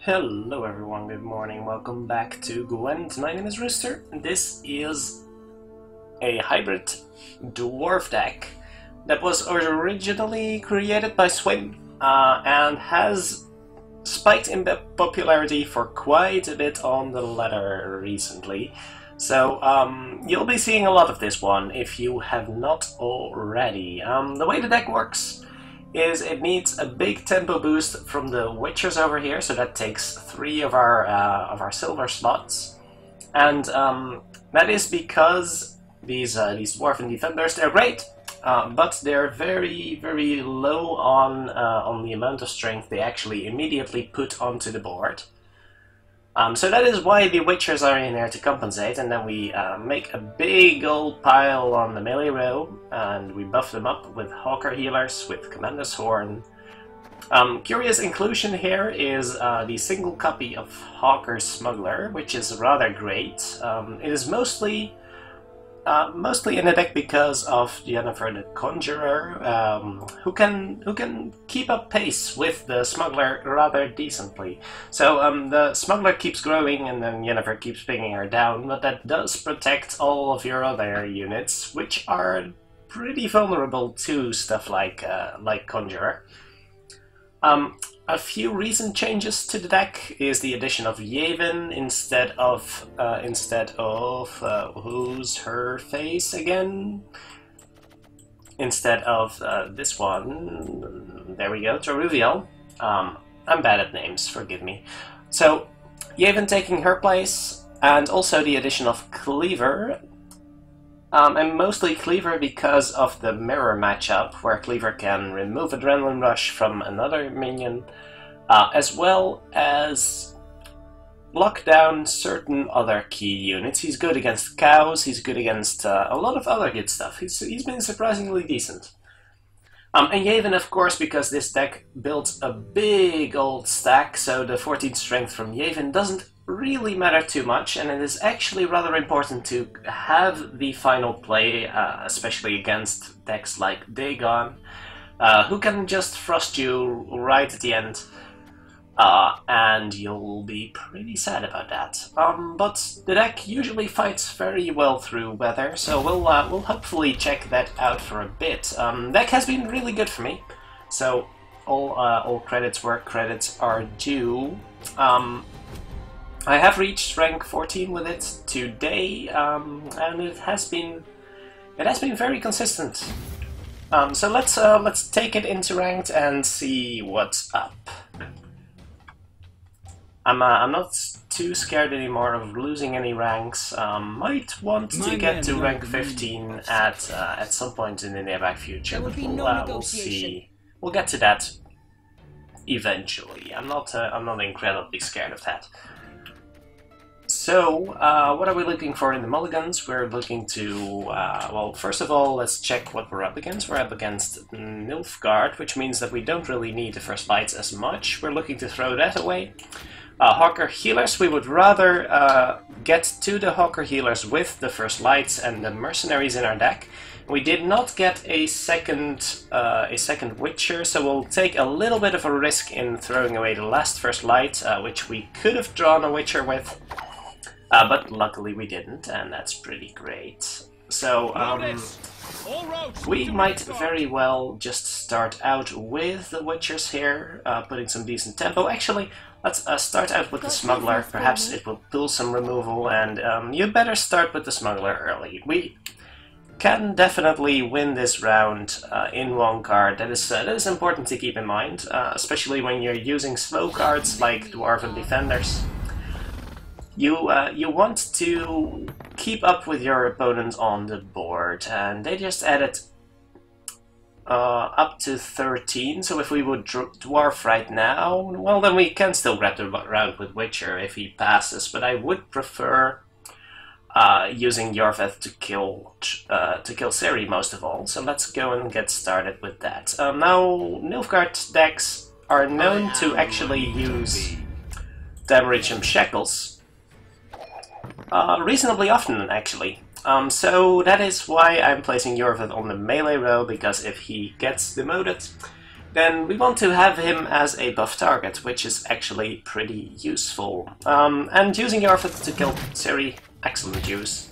Hello everyone, good morning, welcome back to Gwent. My name is Rooster, and this is a hybrid dwarf deck that was originally created by Swim and has spiked in popularity for quite a bit on the ladder recently. So you'll be seeing a lot of this one if you have not already. The way the deck works is it needs a big tempo boost from the Witchers over here, so that takes 3 of our silver slots, and that is because these Dwarven Defenders, they're great, but they're very low on the amount of strength they actually immediately put onto the board. So that is why the Witchers are in there to compensate, and then we make a big old pile on the melee row, and we buff them up with Hawker Healers, with Commander's Horn. Curious inclusion here is the single copy of Hawker's Smuggler, which is rather great. It is mostly in the deck because of Yennefer the Conjurer, who can keep up pace with the Smuggler rather decently. So the Smuggler keeps growing and then Yennefer keeps bringing her down, but that does protect all of your other units, which are pretty vulnerable to stuff like Conjurer. A few recent changes to the deck is the addition of Yevon instead of who's her face again? Instead of this one. There we go, Radovid. I'm bad at names, forgive me. So Yevon taking her place, and also the addition of Cleaver. And mostly Cleaver because of the mirror matchup, where Cleaver can remove Adrenaline Rush from another minion, as well as lock down certain other key units. He's good against cows, he's good against a lot of other good stuff. He's been surprisingly decent. And Yevon, of course, because this deck builds a big old stack, so the 14 strength from Yevon doesn't really matter too much, and it is actually rather important to have the final play, especially against decks like Dagon, who can just thrust you right at the end, and you'll be pretty sad about that. But the deck usually fights very well through weather, so we'll hopefully check that out for a bit. Deck has been really good for me, so all credits where credits are due. I have reached rank 14 with it today, and it has been very consistent. So let's take it into ranked and see what's up. I'm not too scared anymore of losing any ranks. Might want to get to rank 15 at some point in the nearby future. But we'll see. We'll get to that eventually. I'm not incredibly scared of that. So, what are we looking for in the mulligans? We're looking to, well, first of all, let's check what we're up against. We're up against Nilfgaard, which means that we don't really need the first lights as much. We're looking to throw that away. Hawker Healers, we would rather get to the Hawker Healers with the first lights and the mercenaries in our deck. We did not get a second Witcher, so we'll take a little bit of a risk in throwing away the last first light, which we could have drawn a Witcher with. But luckily we didn't, and that's pretty great. So, we might very well just start out with the Witchers here, putting some decent tempo. Actually, let's start out with the Smuggler. Perhaps it will pull some removal, and you better start with the Smuggler early. We can definitely win this round in one card. That is important to keep in mind, especially when you're using slow cards like Dwarven Defenders. You want to keep up with your opponent on the board, and they just added up to 13, so if we would Dwarf right now, well then we can still grab the round with Witcher if he passes, but I would prefer using Yorveth to kill Ciri most of all, so let's go and get started with that. Now, Nilfgaard decks are known to actually use Damrichem Shackles reasonably often, actually. So that is why I'm placing Yorveth on the melee row, because if he gets demoted, then we want to have him as a buff target, which is actually pretty useful. And using Yarfith to kill Ciri, excellent use.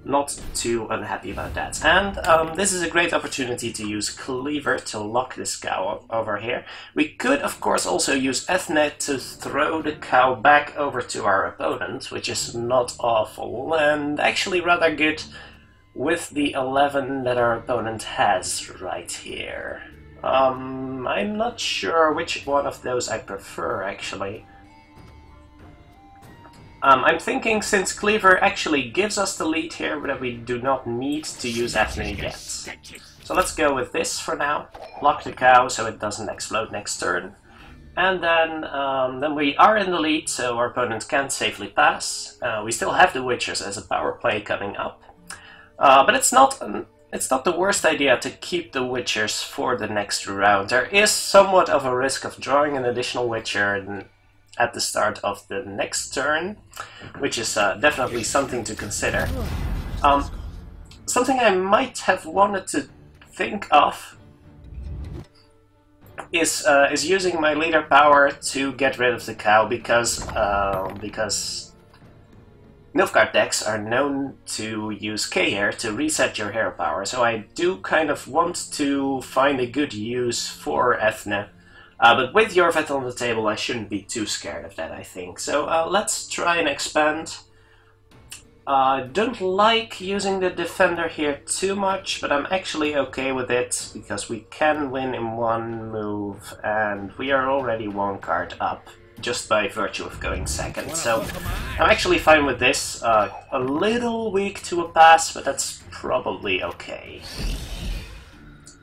Not too unhappy about that. And this is a great opportunity to use Cleaver to lock this cow over here. We could, of course, also use Ethne to throw the cow back over to our opponent, which is not awful, and actually rather good with the 11 that our opponent has right here. I'm not sure which one of those I prefer, actually. I'm thinking since Cleaver actually gives us the lead here, that we do not need to use Ethne yet. So let's go with this for now. Lock the cow so it doesn't explode next turn. And then we are in the lead, so our opponent can't safely pass. We still have the Witchers as a power play coming up. But it's not the worst idea to keep the Witchers for the next round. There is somewhat of a risk of drawing an additional Witcher at the start of the next turn, which is definitely something to consider. Something I might have wanted to think of is using my leader power to get rid of the cow, because Nilfgaard decks are known to use K-Hair to reset your hero power, so I do kind of want to find a good use for Ethne. But with Yarfith on the table, I shouldn't be too scared of that, I think. So let's try and expand. Don't like using the defender here too much, but I'm actually okay with it, because we can win in one move, and we are already one card up, just by virtue of going second. So I'm actually fine with this. A little weak to a pass, but that's probably okay.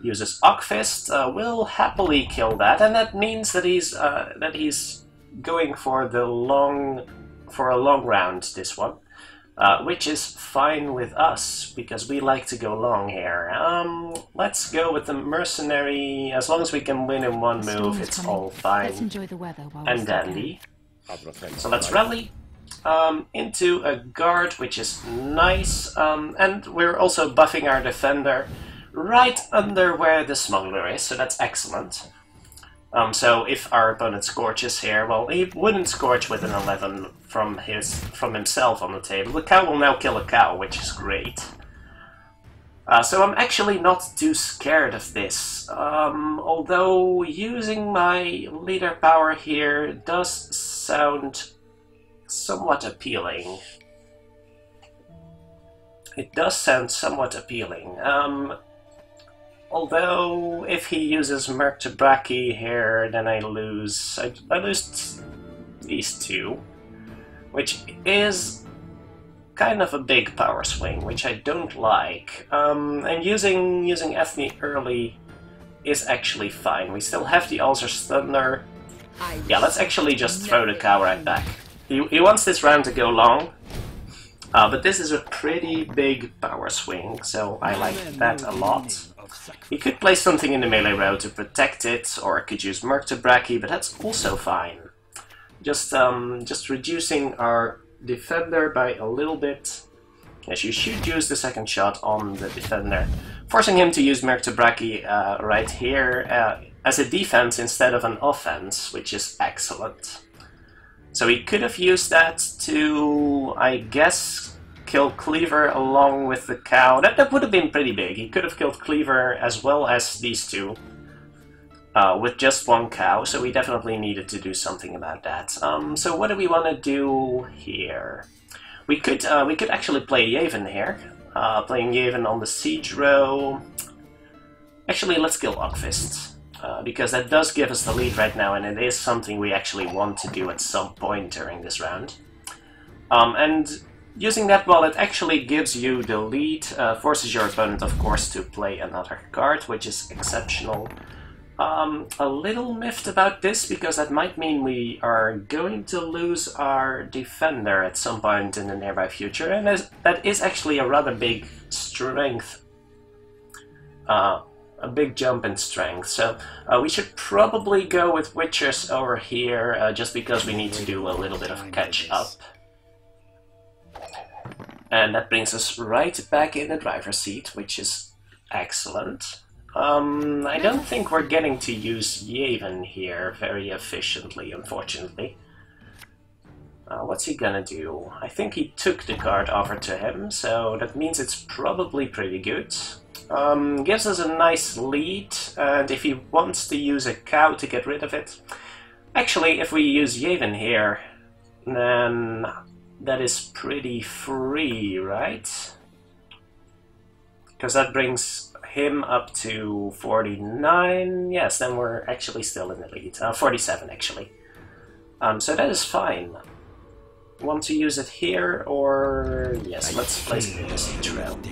Uses Ockfist, will happily kill that, and that means that he's going for a long round, this one, which is fine with us because we like to go long here. Let's go with the mercenary. As long as we can win in one move, it's all fine. Let's enjoy the weather while and dandy. So let's rally into a guard, which is nice, and we're also buffing our defender right under where the smuggler is, so that's excellent. So if our opponent scorches here, well, he wouldn't scorch with an 11 from himself on the table. The cow will now kill a cow, which is great. So I'm actually not too scared of this, although using my leader power here does sound somewhat appealing. It does sound somewhat appealing. Although, if he uses Merc to Brachy here, then I lose these two, which is kind of a big power swing, which I don't like. And using Ethne early is actually fine. We still have the Ulcer's Thunder. Yeah, let's actually just throw the cow right back. He wants this round to go long, but this is a pretty big power swing, so I like that a lot. He could play something in the melee row to protect it, or could use Merc to Brachy, but that's also fine. Just reducing our defender by a little bit. Yes, you should use the second shot on the defender, forcing him to use Merc to Brachy right here as a defense instead of an offense, which is excellent. So he could have used that to, I guess, kill Cleaver along with the cow. That would have been pretty big. He could have killed Cleaver as well as these two with just one cow, so we definitely needed to do something about that. So what do we want to do here? We could actually play Yavin here, playing Yavin on the siege row. Actually, let's kill Ockfist, because that does give us the lead right now, and it is something we actually want to do at some point during this round. And using that, well, it actually gives you the lead, forces your opponent, of course, to play another card, which is exceptional. A little miffed about this, because that might mean we are going to lose our defender at some point in the nearby future, and that is actually a rather big strength, a big jump in strength. So we should probably go with Witchers over here, just because we need to do a little bit of catch up. And that brings us right back in the driver's seat, which is excellent. I don't think we're getting to use Yavin here very efficiently, unfortunately. What's he gonna do? I think he took the card offered to him, so that means it's probably pretty good. Gives us a nice lead, and if he wants to use a cow to get rid of it... Actually, if we use Yavin here, then that is pretty free, right? Because that brings him up to 49. Yes, then we're actually still in the lead. 47, actually. So that is fine. Want to use it here, or... Yes, let's place it in the siege round.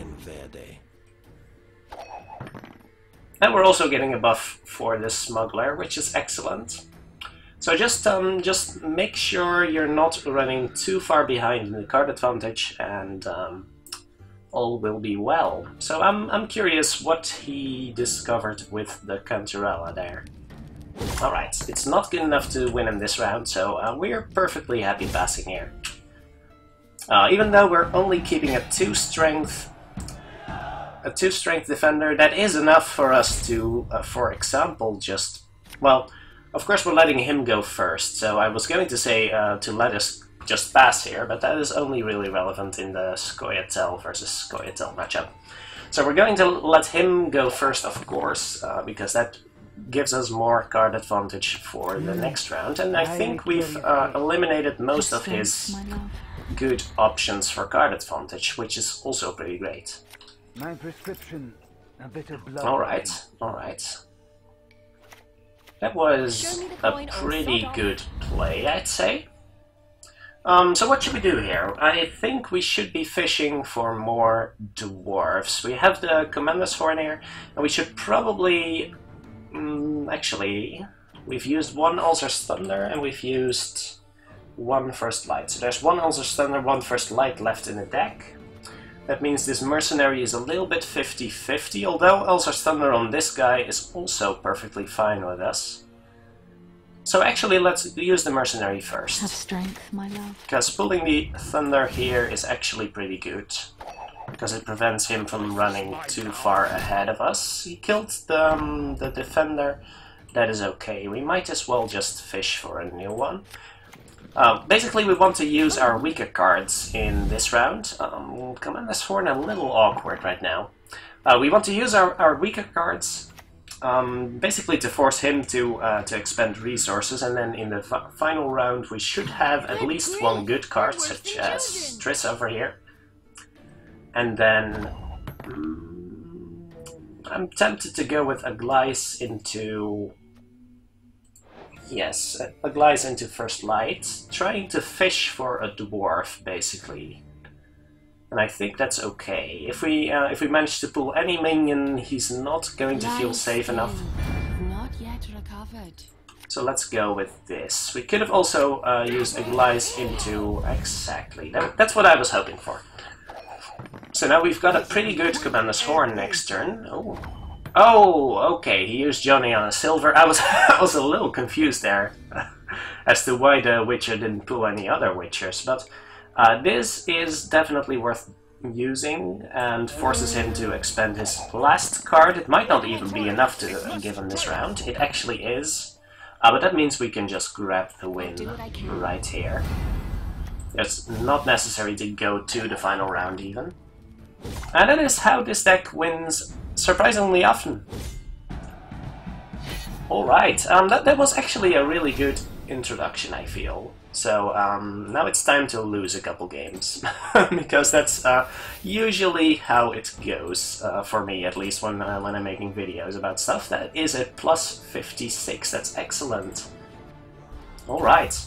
And we're also getting a buff for the smuggler, which is excellent. So just make sure you're not running too far behind in the card advantage, and all will be well. So I'm curious what he discovered with the Cantarella there. Alright, it's not good enough to win in this round, so we're perfectly happy passing here. Even though we're only keeping a 2-strength defender, that is enough for us to, for example, just... Well, of course we're letting him go first, so I was going to say to let us just pass here, but that is only really relevant in the Scoia'Tael versus Scoia'Tael matchup. So we're going to let him go first, of course, because that gives us more card advantage for the next round, and I think we've eliminated most of his good options for card advantage, which is also pretty great. My prescription, a bit of blood. Alright, alright. That was a pretty good play, I'd say. So what should we do here? I think we should be fishing for more dwarves. We have the Commander's Horn here, and we should probably... actually, we've used one Ulcer's Thunder, and we've used one First Light. So there's one Ulcer's Thunder, one First Light left in the deck. That means this mercenary is a little bit 50-50, although Ulcer's Thunder on this guy is also perfectly fine with us. So actually, let's use the mercenary first. Have strength, my love. Because pulling the Thunder here is actually pretty good. Because it prevents him from running too far ahead of us. He killed the defender. That is okay. We might as well just fish for a new one. Basically, we want to use our weaker cards in this round. Commander's Horn a little awkward right now. We want to use our weaker cards, basically to force him to expend resources, and then in the final round we should have at least one good card, such as Triss over here. And then I'm tempted to go with a Glice into... Yes, a Glice into First Light, trying to fish for a dwarf, basically. And I think that's okay. If we manage to pull any minion, he's not going to feel safe enough. Not yet recovered. So let's go with this. We could have also used a Glice into... Exactly, that's what I was hoping for. So now we've got a pretty good Commander's Horn next turn. Oh, okay, he used Johnny on a silver. I was a little confused there as to why the Witcher didn't pull any other Witchers, but this is definitely worth using and forces him to expend his last card. It might not even be enough to give him this round. It actually is, but that means we can just grab the win right here. It's not necessary to go to the final round even. And that is how this deck wins surprisingly often. Alright, that was actually a really good introduction, I feel. So now it's time to lose a couple games, because that's usually how it goes, for me at least, when I'm making videos about stuff. That is a plus 56, that's excellent. Alright.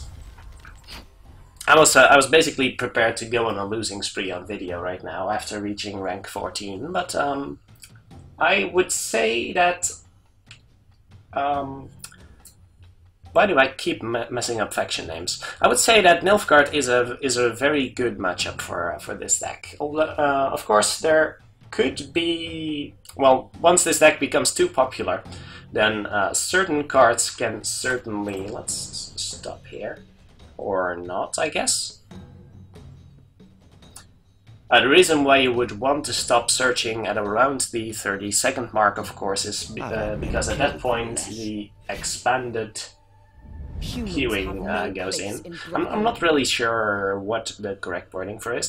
I was basically prepared to go on a losing spree on video right now after reaching rank 14, but I would say that... why do I keep messing up faction names? I would say that Nilfgaard is a very good matchup for this deck. Although, of course, there could be... Well, once this deck becomes too popular, then certain cards can certainly... Let's stop here. Or not, I guess. The reason why you would want to stop searching at around the 30-second mark, of course, is because at that point the expanded queuing goes in. I'm not really sure what the correct wording for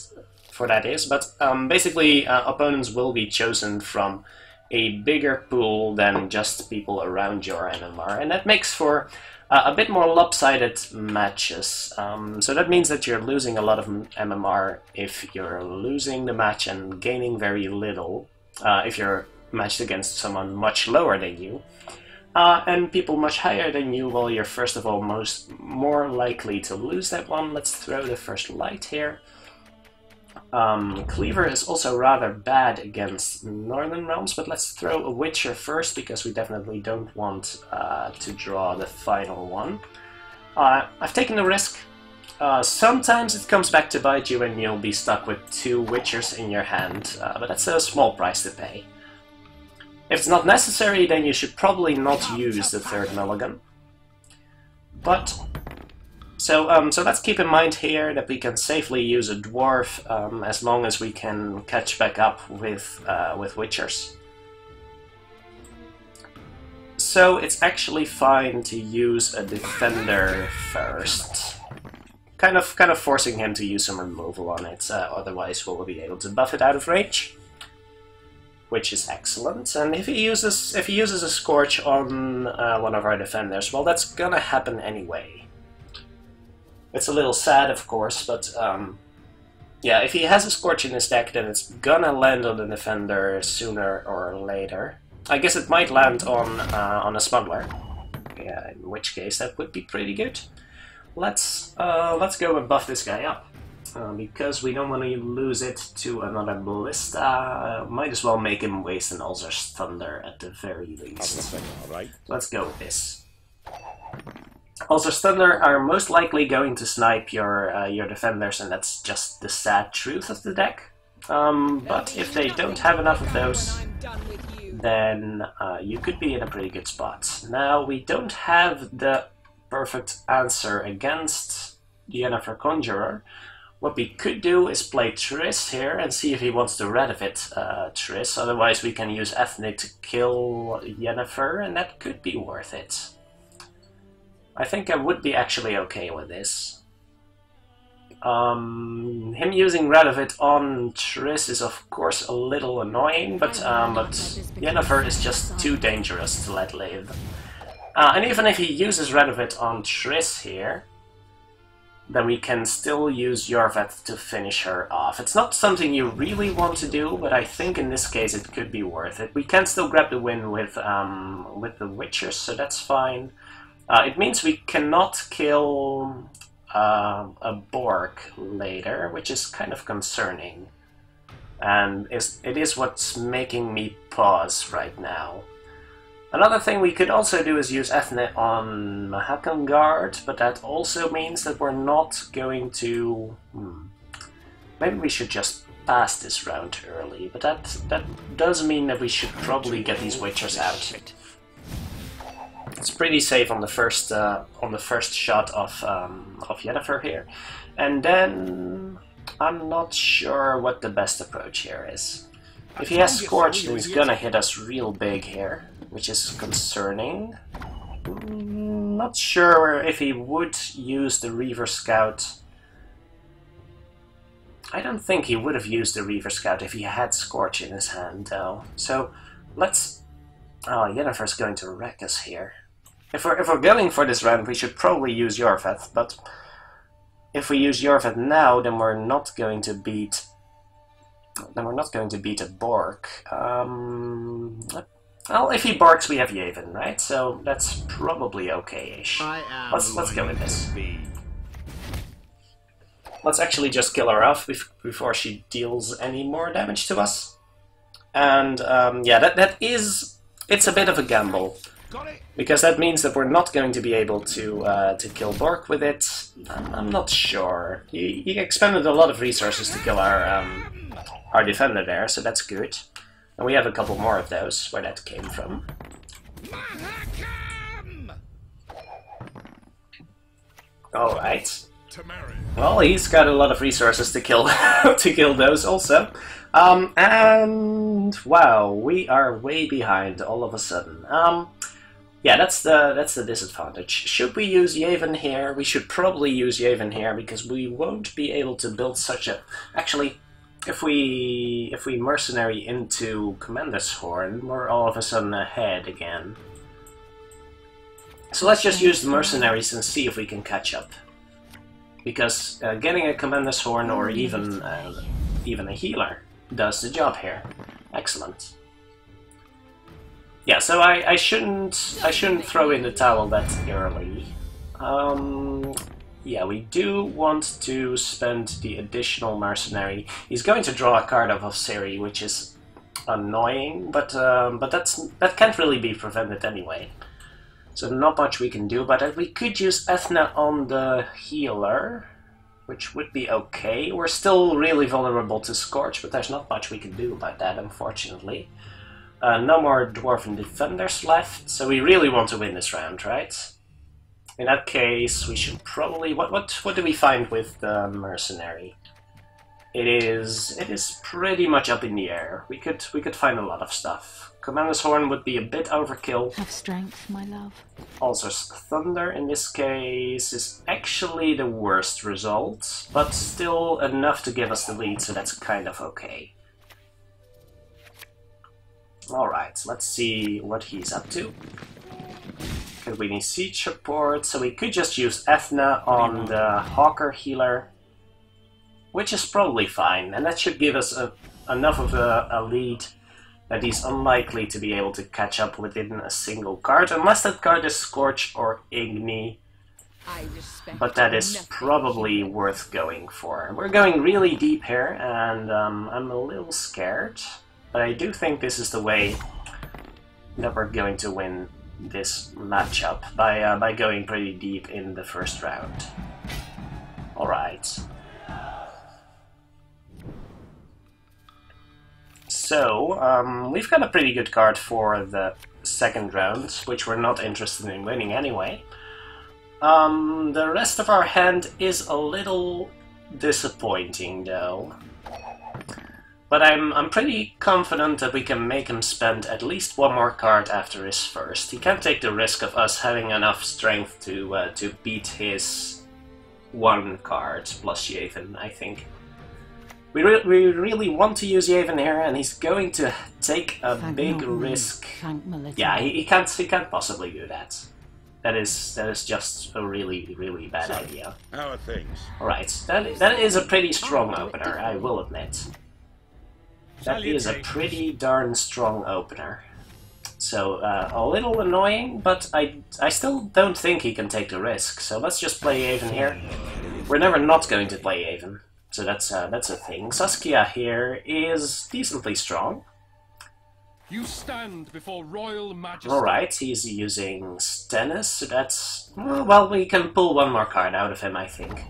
that is, but basically opponents will be chosen from a bigger pool than just people around your MMR, and that makes for a bit more lopsided matches. So that means that you're losing a lot of MMR if you're losing the match and gaining very little if you're matched against someone much lower than you. And people much higher than you, well, you're first of all more likely to lose that one. Let's throw the first light here. Cleaver is also rather bad against Northern Realms, but let's throw a Witcher first, because we definitely don't want to draw the final one. I've taken the risk. Sometimes it comes back to bite you and you'll be stuck with 2 Witchers in your hand, but that's a small price to pay. If it's not necessary, then you should probably not use the 3rd mulligan. But so let's keep in mind here that we can safely use a Dwarf as long as we can catch back up with Witchers. So it's actually fine to use a Defender first. Kind of forcing him to use some removal on it, otherwise we'll be able to buff it out of range, which is excellent. And if he uses a Scorch on one of our defenders, well, that's gonna happen anyway. It's a little sad, of course, but yeah, if he has a Scorch in his deck, then it's gonna land on the defender sooner or later. I guess it might land on a Smuggler. Yeah, in which case that would be pretty good. Let's go and buff this guy up. Because we don't want to lose it to another Ballista, might as well make him waste an Ulcer's Thunder at the very least. Let's go with this. Ulcer's Thunder are most likely going to snipe your defenders, and that's just the sad truth of the deck. But if they don't have enough of those, then you could be in a pretty good spot. Now, we don't have the perfect answer against the Yennefer Conjurer. What we could do is play Triss here and see if he wants to Radovid Triss. Otherwise we can use Ethnic to kill Yennefer, and that could be worth it. I think I would be actually okay with this. Him using Radovid on Triss is of course a little annoying, but Yennefer is just too dangerous to let live. And even if he uses Radovid on Triss here, then we can still use Yorvet to finish her off. It's not something you really want to do, but I think in this case it could be worth it. We can still grab the win with the Witchers, so that's fine. It means we cannot kill a Borg later, which is kind of concerning. And it is what's making me pause right now. Another thing we could also do is use Ethne on Mahakangard, but that also means that we're not going to... Maybe we should just pass this round early, but that does mean that we should probably get these Witchers out. It's pretty safe on the first shot of Yennefer here, and then I'm not sure what the best approach here is. If he has Scorch, then he's gonna hit us real big here, which is concerning. Not sure if he would use the Reaver Scout. I don't think he would have used the Reaver Scout if he had Scorch in his hand, though. So let's... Oh, Yennefer's going to wreck us here. If we're going for this round, we should probably use Yorvet, but if we use Yorvet now, then we're not going to beat... Then we're not going to beat a Borg. Well, if he barks, we have Yavin, right? So that's probably okay-ish. Let's go with this. Let's actually just kill her off before she deals any more damage to us. And yeah, it's a bit of a gamble, because that means that we're not going to be able to kill Borg with it. I'm not sure. He expended a lot of resources to kill our defender there, so that's good. And we have a couple more of those, where that came from. Alright. Well, he's got a lot of resources to kill to kill those also. And wow, we are way behind all of a sudden. Yeah, that's the disadvantage. Should we use Yavin here? We should probably use Yavin here because we won't be able to build such a. Actually, if we mercenary into Commander's Horn, we're all of a sudden ahead again. So let's just use the mercenaries and see if we can catch up. Because getting a Commander's Horn or even a healer does the job here. Excellent. Yeah, so I shouldn't throw in the towel that early. Yeah, we do want to spend the additional mercenary. He's going to draw a card of Osiri, which is annoying, but that can't really be prevented anyway. So not much we can do, but we could use Ethna on the healer, which would be okay. We're still really vulnerable to Scorch, but there's not much we can do about that, unfortunately. No more Dwarven Defenders left, so we really want to win this round, right? In that case, we should probably... What do we find with the Mercenary? It is pretty much up in the air. We could find a lot of stuff. Commander's Horn would be a bit overkill. Have strength, my love. Also, Thunder in this case is actually the worst result, but still enough to give us the lead, so that's kind of okay. Alright, let's see what he's up to. Okay, we need siege support, so we could just use Ethna on the Hawker healer, which is probably fine, and that should give us enough of a lead that he's unlikely to be able to catch up within a single card, unless that card is Scorch or Igni. But that is probably worth going for. We're going really deep here, and I'm a little scared, but I do think this is the way that we're going to win this matchup, by going pretty deep in the first round. Alright. So, we've got a pretty good card for the second round, which we're not interested in winning anyway. The rest of our hand is a little disappointing, though. But I'm pretty confident that we can make him spend at least one more card after his first. He can't take the risk of us having enough strength to beat his one card plus Yavin, I think. We really want to use Yavin here, and he's going to take a big risk. Yeah, he can't possibly do that. That is just a really bad idea. How are things? Alright, that is a pretty strong opener, I will admit. That is a pretty darn strong opener. So, a little annoying, but I still don't think he can take the risk, so let's just play Yavin here. We're never not going to play Yavin. So that's a thing. Saskia here is decently strong. You stand before royal majesty. Alright, he's using Stennis, so that's... Well, we can pull one more card out of him, I think.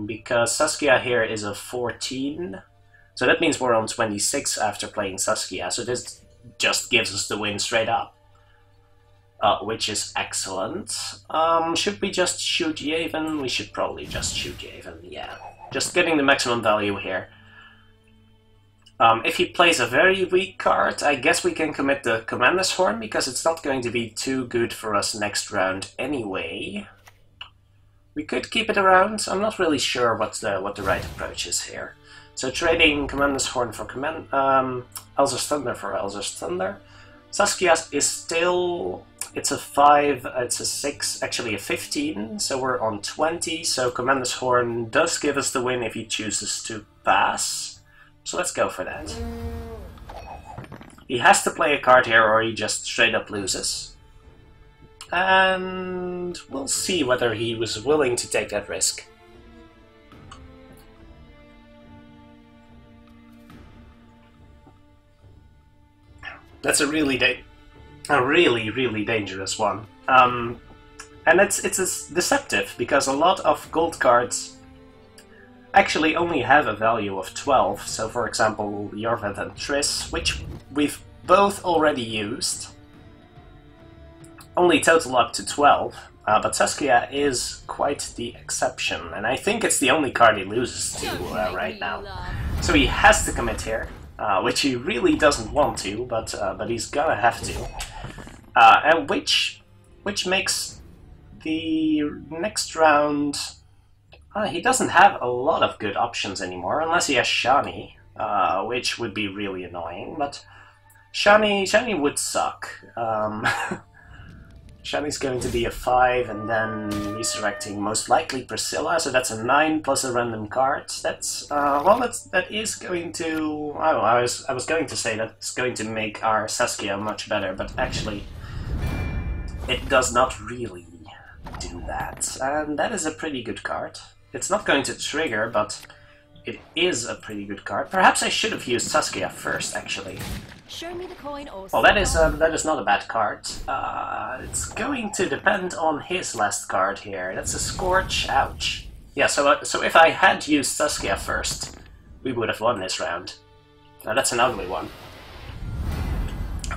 Because Saskia here is a 14. So that means we're on 26 after playing Saskia, so this just gives us the win straight up. Which is excellent. Should we just shoot Yavin? We should probably just shoot Yavin, yeah. Just getting the maximum value here. If he plays a very weak card, I guess we can commit the Commander's Horn, because it's not going to be too good for us next round anyway. We could keep it around. I'm not really sure what the right approach is here. So trading Commander's Horn for Elzer's Thunder for Elzer's Thunder. Saskia is still... It's a 5, it's a 6, actually a 15, so we're on 20, so Commander's Horn does give us the win if he chooses to pass. So let's go for that. He has to play a card here or he just straight up loses. And we'll see whether he was willing to take that risk. That's a really dangerous one. And it's deceptive, because a lot of gold cards actually only have a value of 12. So for example, Yorvet and Triss, which we've both already used, only total up to 12. But Saskia is quite the exception, and I think it's the only card he loses to right now. So he has to commit here, which he really doesn't want to, but he's gonna have to. And which makes the next round... he doesn't have a lot of good options anymore, unless he has Shani, which would be really annoying, but Shani would suck. Shani's going to be a 5 and then resurrecting most likely Priscilla, so that's a 9 plus a random card. That's that is going to... I was going to say that's going to make our Saskia much better, but actually it does not really do that. And that is a pretty good card. It's not going to trigger, but it is a pretty good card. Perhaps I should have used Saskia first, actually. Show me the coin or Well, that is not a bad card. It's going to depend on his last card here. That's a Scorch. Ouch. Yeah, so if I had used Saskia first, we would have won this round. Now that's an ugly one.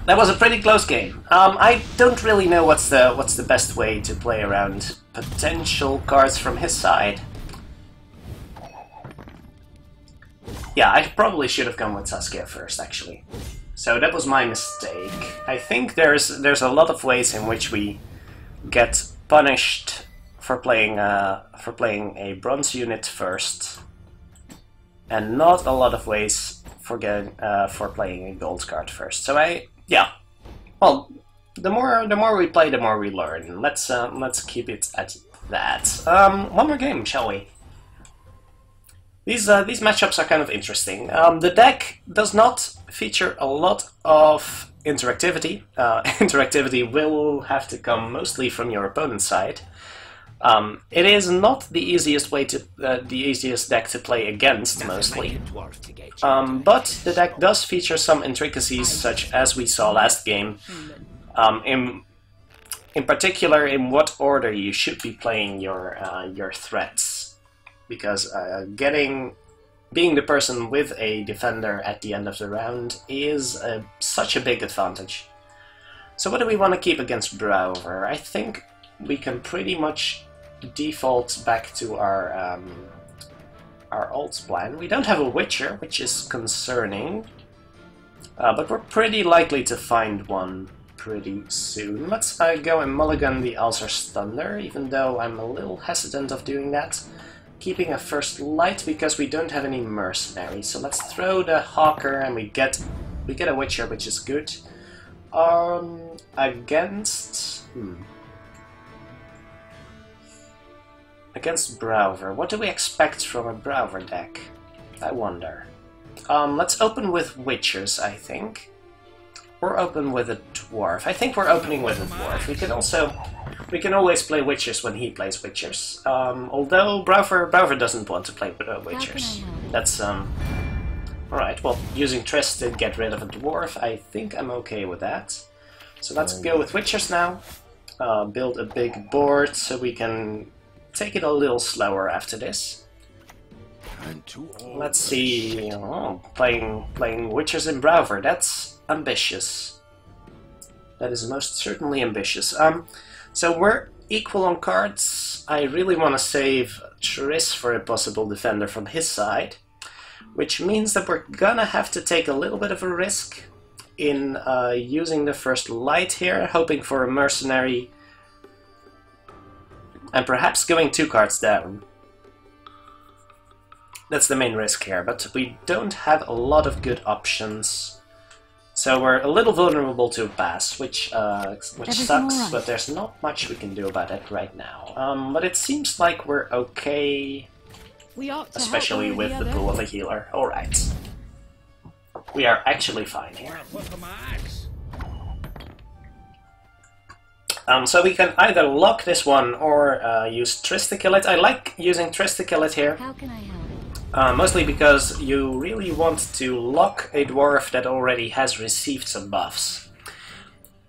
That was a pretty close game. I don't really know what's the best way to play around potential cards from his side. Yeah, I probably should have gone with Saskia first, actually. So that was my mistake. I think there's a lot of ways in which we get punished for playing a bronze unit first, and not a lot of ways for playing a gold card first. So well, the more we play, the more we learn. Let's keep it at that. One more game, shall we? These matchups are kind of interesting. The deck does not feature a lot of interactivity. Interactivity will have to come mostly from your opponent's side. It is not the easiest way to the easiest deck to play against, mostly. But the deck does feature some intricacies, such as we saw last game. In particular, in what order you should be playing your threats. Because being the person with a defender at the end of the round is such a big advantage. So what do we want to keep against Brouver? I think we can pretty much default back to our old plan. We don't have a Witcher, which is concerning, but we're pretty likely to find one pretty soon. Let's go and mulligan the Ulcer's Thunder, even though I'm a little hesitant of doing that. Keeping a first light because we don't have any mercenaries. So let's throw the Hawker and we get a Witcher, which is good. Against Brouver. What do we expect from a Brouver deck? I wonder. Let's open with Witchers, I think. Or open with a Dwarf. I think we're opening with a Dwarf. We can always play Witchers when he plays Witchers. Although Brouver doesn't want to play Witchers. That's alright, well, using Triss to get rid of a Dwarf, I think I'm okay with that. So let's go with Witchers now. Build a big board so we can take it a little slower after this. Let's see, playing Witchers in Brouver, that's ambitious. That is most certainly ambitious. So we're equal on cards. I really want to save Triss for a possible defender from his side, which means that we're gonna have to take a little bit of a risk in using the first light here, hoping for a mercenary, and perhaps going 2 cards down. That's the main risk here, but we don't have a lot of good options. So we're a little vulnerable to a pass, which sucks, right. But there's not much we can do about it right now. But it seems like we're okay, especially with the pool of a healer. Alright. We are actually fine here. So we can either lock this one or use Triss to kill it. I like using Triss to kill it here. How can I help? Mostly because you really want to lock a dwarf that already has received some buffs.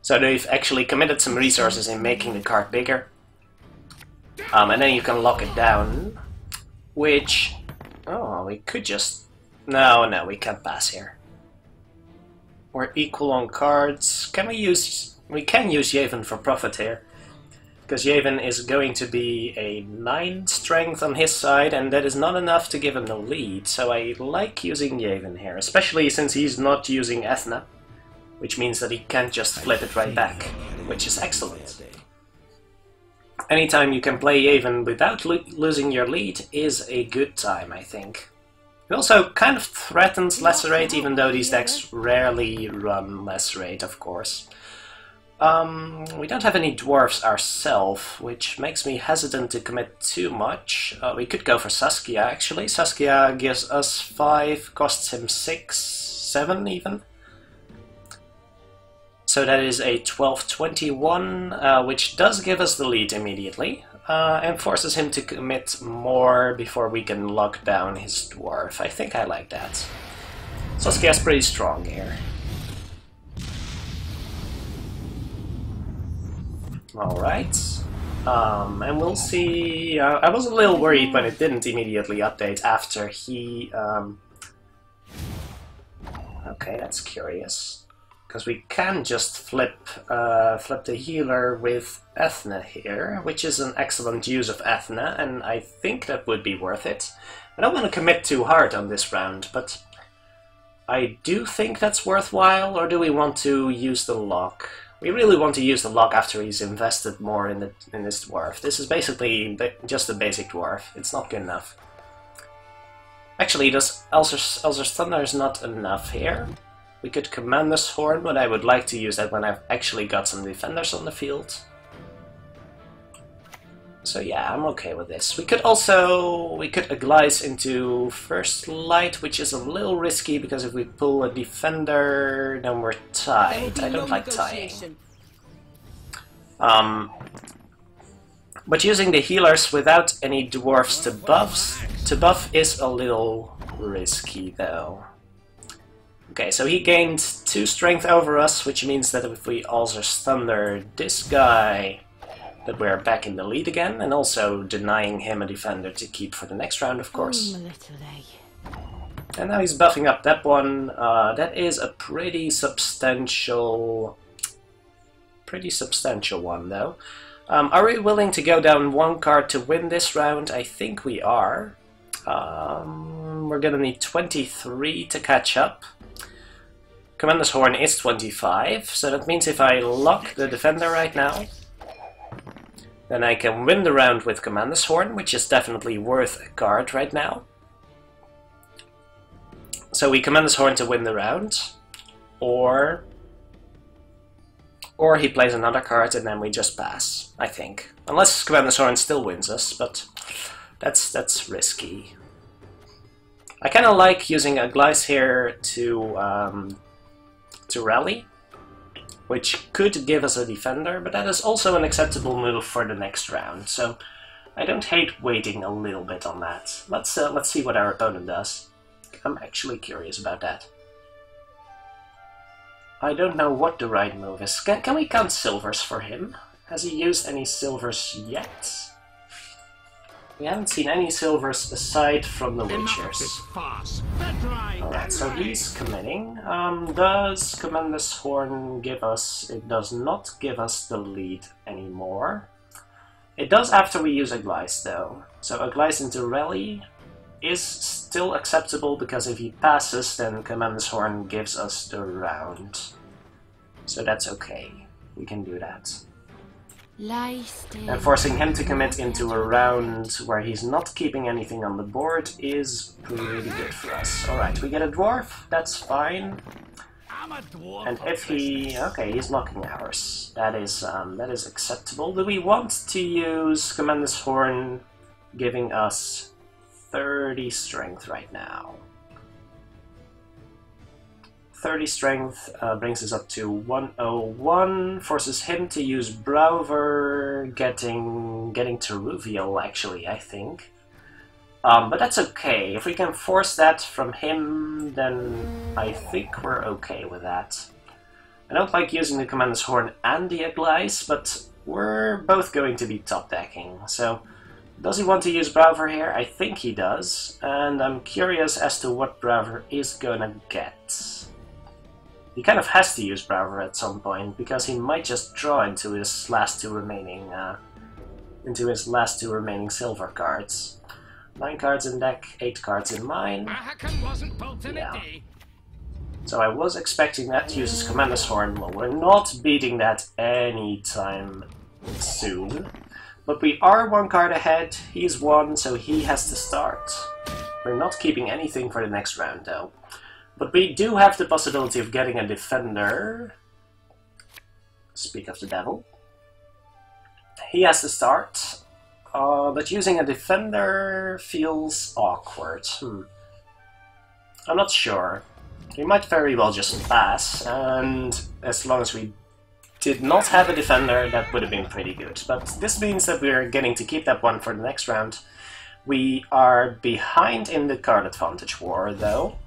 So they've actually committed some resources in making the card bigger. And then you can lock it down, which... Oh, we could just... No, we can't pass here. We're equal on cards. Can we use... We can use Yavin for profit here. because Yavin is going to be a 9 strength on his side, and that is not enough to give him the lead, so I like using Yavin here, especially since he's not using Ethna, which means that he can't just flip it right back, which is excellent. Anytime you can play Yavin without losing your lead is a good time, I think. It also kind of threatens Lacerate, even though these decks rarely run Lacerate, of course. We don't have any dwarves ourselves, which makes me hesitant to commit too much. We could go for Saskia, actually. Saskia gives us 5, costs him 6, 7 even. So that is a 12-21, which does give us the lead immediately, and forces him to commit more before we can lock down his dwarf. I think I like that. Saskia's pretty strong here. Alright, and we'll see. I was a little worried when it didn't immediately update after he... Okay, that's curious. Because we can just flip the healer with Ethna here, which is an excellent use of Ethna, and I think that would be worth it. I don't want to commit too hard on this round, but I do think that's worthwhile, or do we want to use the lock? We really want to use the lock after he's invested more in this dwarf. This is basically just a basic dwarf. It's not good enough. Actually, Elzer's Thunder is not enough here. We could Commander's Horn, but I would like to use that when I've actually got some defenders on the field. So yeah, I'm okay with this. We could Aglize into First Light, which is a little risky, because if we pull a defender, then we're tied. I don't like tying. But using the healers without any dwarves to buff is a little risky, though. Okay, so he gained 2 strength over us, which means that if we Alzer's Thunder this guy, that we're back in the lead again, and also denying him a defender to keep for the next round, of course. And now he's buffing up that one. That is a pretty substantial one, though. Are we willing to go down 1 card to win this round? I think we are. We're gonna need 23 to catch up. Commander's Horn is 25, so that means if I lock the defender right now, then I can win the round with Commander's Horn, which is definitely worth a card right now. So we Commander's Horn to win the round, or he plays another card and then we just pass, I think. Unless Commander's Horn still wins us, but that's risky. I kind of like using Aglice here to rally, which could give us a defender, but that is also an acceptable move for the next round, so I don't hate waiting a little bit on that. Let's see what our opponent does. I'm actually curious about that. I don't know what the right move is. Can we count silvers for him? Has he used any silvers yet? We haven't seen any silvers aside from the Witchers. Alright, so he's committing. Does Commander's Horn give us... It does not give us the lead anymore. It does after we use Aglice, though. So Aglice into Rally is still acceptable, because if he passes, then Commander's Horn gives us the round. So that's okay. We can do that. And forcing him to commit into a round where he's not keeping anything on the board is really good for us. Alright, we get a dwarf, that's fine. And if he... okay, he's locking ours. That is acceptable. Do we want to use Commander's Horn giving us 30 strength right now? 30 strength brings us up to 101, forces him to use Brouver, getting to Ruviel, actually, I think. But that's okay. If we can force that from him, then I think we're okay with that. I don't like using the Commander's Horn and the Aglice, but we're both going to be top decking, so... Does he want to use Brouver here? I think he does, and I'm curious as to what Brouver is gonna get. He kind of has to use Brouver at some point, because he might just draw into his last 2 remaining into his last 2 remaining silver cards. 9 cards in deck, 8 cards in mine. Yeah. So I was expecting that to use his Commander's Horn. Well, we're not beating that anytime soon. But we are 1 card ahead, he's 1, so he has to start. We're not keeping anything for the next round though. But we do have the possibility of getting a defender. Speak of the devil. He has to start. But using a defender feels awkward. I'm not sure. We might very well just pass, and as long as we did not have a defender, that would have been pretty good. But this means that we're getting to keep that 1 for the next round. We are behind in the card advantage war, though,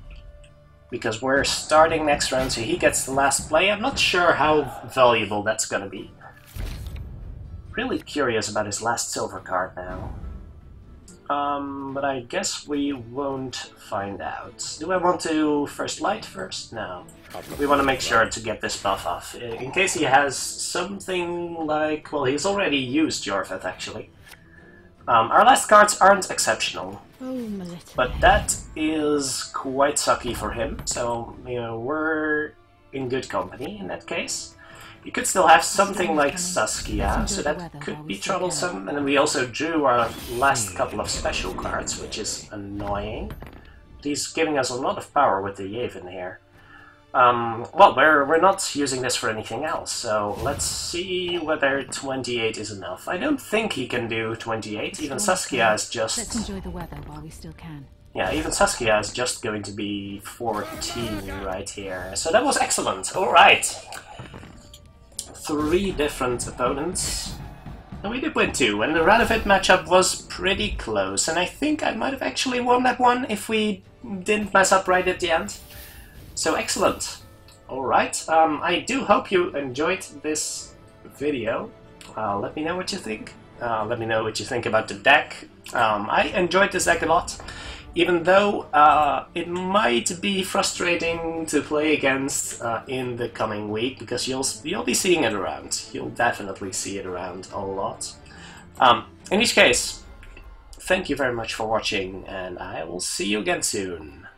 because we're starting next round, so he gets the last play. I'm not sure how valuable that's going to be. Really curious about his last silver card now. But I guess we won't find out. Do I want to first light first? No. We want to make sure to get this buff off. In case he has something like... Well, he's already used Jorvet, actually. Our last cards aren't exceptional. But that is quite sucky for him. So, you know, we're in good company in that case. You could still have something like Saskia, so that could be troublesome. And then we also drew our last couple of special cards, which is annoying. But he's giving us a lot of power with the Yavin here. Well, we're not using this for anything else, so let's see whether 28 is enough. I don't think he can do 28. Even Saskia is just... Let's enjoy the weather while we still can. Yeah, even Saskia is just going to be 14 right here. So that was excellent. Alright. 3 different opponents. And we did win 2, and the Radovid matchup was pretty close, and I think I might have actually won that one if we didn't mess up right at the end. So excellent. Alright, I do hope you enjoyed this video. Let me know what you think. Let me know what you think about the deck. I enjoyed this deck a lot. Even though it might be frustrating to play against in the coming week, because you'll be seeing it around. You'll definitely see it around a lot. In each case, thank you very much for watching, and I will see you again soon.